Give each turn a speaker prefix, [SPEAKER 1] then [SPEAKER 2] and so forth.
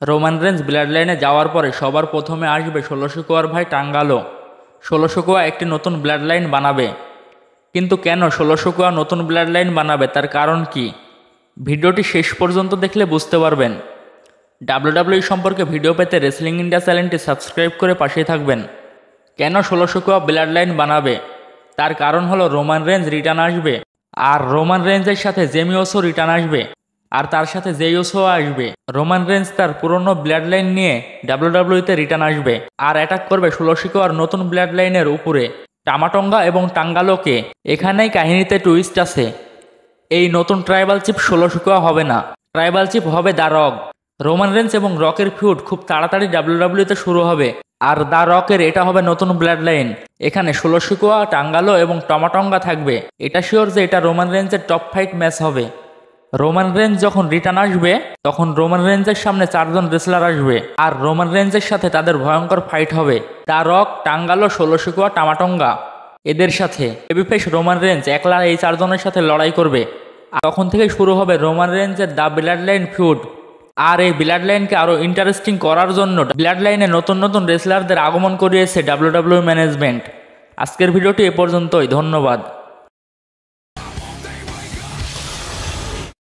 [SPEAKER 1] Roman range blood লাইনে যাওয়ার পরে সবার প্রথমে আসবে ১৬০০ ভাই টাঙ্গালো। ১৬০০ একটি নতুন ব্লাড লাইন বানাবে। কিন্তু কেন ১৬০০ নতুন ব্লাড লাইন বানাবে, তার কারণ কি? ভিডিওটি শেষ পর্যন্ত দেখলে বুঝতে পারবেন। ডাব্লিউডাব্লিউই সম্পর্কে ভিডিও পেতে রেসলিং ইন্ডিয়া চ্যানেলটি সাবস্ক্রাইব করে পাশেই থাকবেন। কেন ১৬০০ ব্লাড লাইন বানাবে? তার কারণ হলো রোমান রেঞ্জ রিটার্ন আসবে, আর রোমান রেঞ্জের সাথে জেমি ওসো রিটার্ন আসবে, আর তার সাথে জেই ওসো আসবে। রোমান রেঞ্জ তার পুরনো ব্লাড লাইন নিয়ে ডাব্লিউডাব্লিউতে রিটার্ন আসবে আর অ্যাটাক করবে ১৬০০ নতুন ব্লাড লাইনের উপরে টামাটঙ্গা এবং টাঙ্গালোকে। এখানেই কাহিনীতে টুইস্ট আছে। এই নতুন ট্রাইবাল চিফ ১৬০০ হবে না, ট্রাইবাল চিফ হবে দ্য রক। রোমান রেঞ্জ এবং রকের ফিউড খুব তাড়াতাড়ি ডাব্লিউডাব্লিউতে শুরু হবে, আর দ্য রকের এটা হবে নতুন ব্লাড লাইন। এখানে ১৬০০ টাঙ্গালো এবং টমাটঙ্গা থাকবে। এটা শিওর যে এটা রোমান রেঞ্জের টপ ফাইট ম্যাচ হবে। রোমান রেঞ্জ যখন রিটার্ন আসবে তখন রোমান রেঞ্জের সামনে ৪ জন রেসলার আসবে, আর রোমান রেঞ্জের সাথে তাদের ভয়ঙ্কর ফাইট হবে। দ্য রক, টাঙ্গালো, ১৬০০ টামাটঙ্গা, এদের সাথে বেবিফেস রোমান রেঞ্জ একলা এই ৪ জনের সাথে লড়াই করবে। আর তখন থেকে শুরু হবে রোমান রেঞ্জের দ্য ব্লাড লাইন ফিউড। আর এই ব্লাড লাইনকে আরও ইন্টারেস্টিং করার জন্য ব্লাড লাইনে নতুন নতুন রেসলারদের আগমন করিয়েছে ডাব্লিউডাব্লিউ ম্যানেজমেন্ট। আজকের ভিডিওটি এ পর্যন্তই, ধন্যবাদ।